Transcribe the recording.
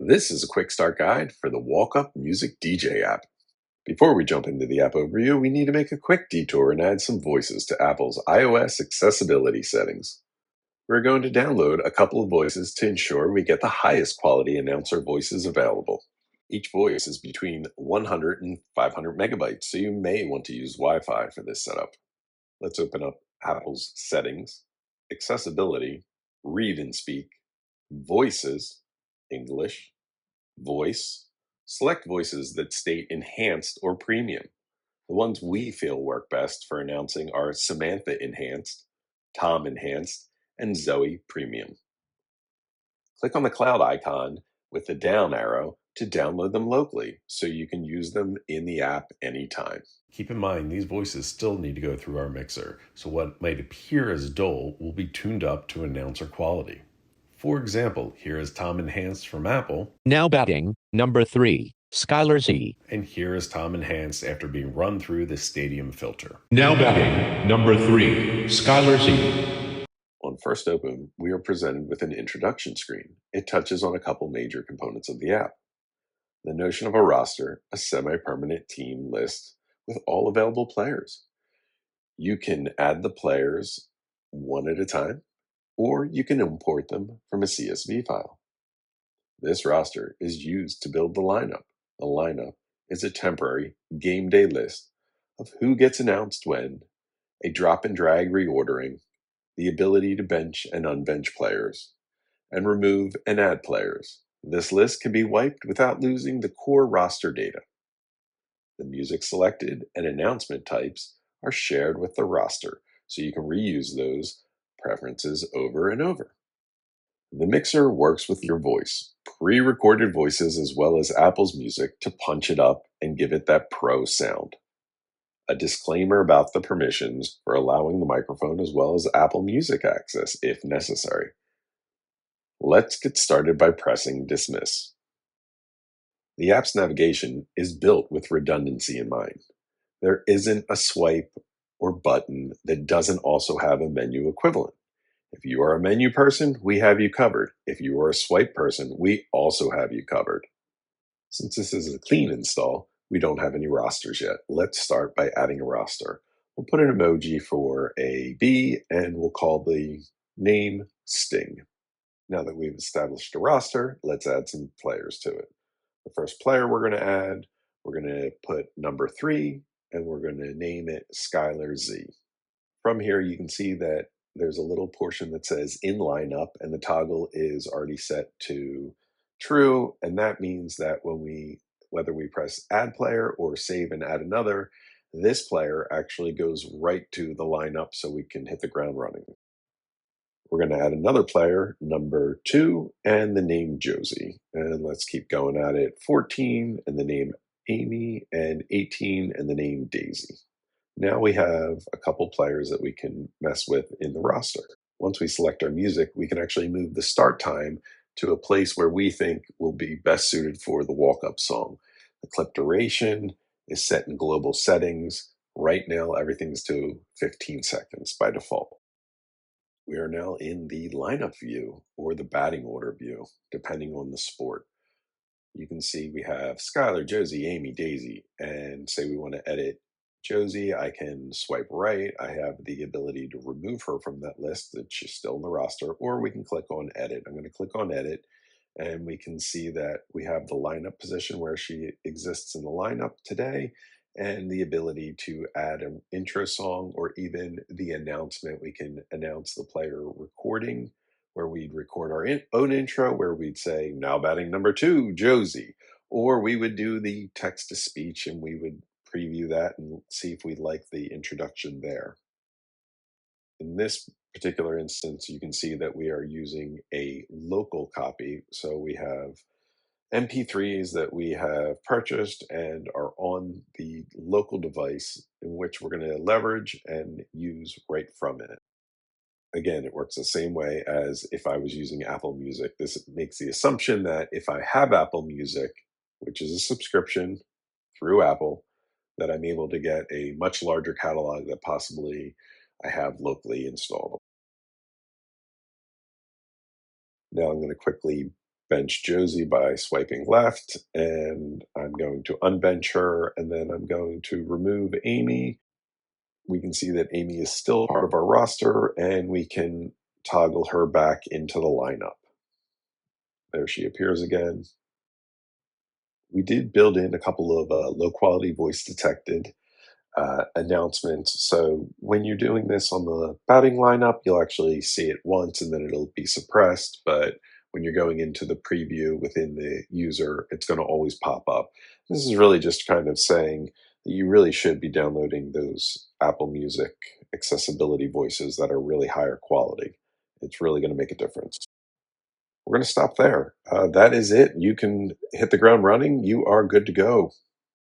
This is a quick start guide for the Walkup Music DJ app. Before we jump into the app overview, we need to make a quick detour and add some voices to Apple's iOS accessibility settings. We're going to download a couple of voices to ensure we get the highest quality announcer voices available. Each voice is between 100 and 500 megabytes, so you may want to use Wi-Fi for this setup. Let's open up Apple's Settings, Accessibility, Read and Speak, Voices, English, Voice. Select voices that state Enhanced or Premium. The ones we feel work best for announcing are Samantha Enhanced, Tom Enhanced, and Zoe Premium. Click on the cloud icon with the down arrow to download them locally so you can use them in the app anytime. Keep in mind, these voices still need to go through our mixer, so what might appear as dull will be tuned up to announcer quality. For example, here is Tom Enhanced from Apple. Now batting, number 3, Skylar Z. And here is Tom Enhanced after being run through the stadium filter. Now batting, number 3, Skylar Z. On first open, we are presented with an introduction screen. It touches on a couple major components of the app. The notion of a roster, a semi-permanent team list with all available players. You can add the players one at a time, or you can import them from a CSV file. This roster is used to build the lineup. The lineup is a temporary game day list of who gets announced when, a drop and drag reordering, the ability to bench and unbench players, and remove and add players. This list can be wiped without losing the core roster data. The music selected and announcement types are shared with the roster, so you can reuse those preferences over and over. The mixer works with your voice, pre-recorded voices as well as Apple's music to punch it up and give it that pro sound. A disclaimer about the permissions for allowing the microphone as well as Apple Music access if necessary. Let's get started by pressing dismiss. The app's navigation is built with redundancy in mind. There isn't a swipe or button that doesn't also have a menu equivalent. If you are a menu person, we have you covered. If you are a swipe person, we also have you covered. Since this is a clean install, we don't have any rosters yet. Let's start by adding a roster. We'll put an emoji for a bee and we'll call the name Sting. Now that we've established a roster, let's add some players to it. The first player we're going to add, we're going to put number 3 and we're going to name it Skylar Z. From here, you can see that there's a little portion that says in lineup and the toggle is already set to true. And that means that whether we press add player or save and add another, this player actually goes right to the lineup so we can hit the ground running. We're going to add another player, number 2, and the name Josie. And let's keep going at it. 14 and the name Amy, and 18 and the name Daisy. Now we have a couple players that we can mess with in the roster. Once we select our music, we can actually move the start time to a place where we think will be best suited for the walk-up song. The clip duration is set in global settings. Right now, everything's to 15 seconds by default. We are now in the lineup view or the batting order view, depending on the sport. You can see we have Skylar, Josie, Amy, Daisy, and say we want to edit Josie, I can swipe right. I have the ability to remove her from that list that she's still in the roster, or we can click on edit. I'm going to click on edit, and we can see that we have the lineup position where she exists in the lineup today, and the ability to add an intro song or even the announcement. We can announce the player recording, where we'd record our own intro, where we'd say, now batting number 2, Josie. Or we would do the text to speech and we would preview that and see if we like the introduction there. In this particular instance, you can see that we are using a local copy. So we have MP3s that we have purchased and are on the local device in which we're going to leverage and use right from it. Again, it works the same way as if I was using Apple Music. This makes the assumption that if I have Apple Music, which is a subscription through Apple, that I'm able to get a much larger catalog that possibly I have locally installed. Now I'm going to quickly bench Josie by swiping left, and I'm going to unbench her, and then I'm going to remove Amy. We can see that Amy is still part of our roster, and we can toggle her back into the lineup. There she appears again. We did build in a couple of low quality voice detected announcements. So when you're doing this on the batting lineup, you'll actually see it once and then it'll be suppressed. But when you're going into the preview within the user, it's going to always pop up. This is really just kind of saying that you really should be downloading those Apple Music accessibility voices that are really higher quality. It's really going to make a difference. We're going to stop there. That is it. You can hit the ground running. You are good to go.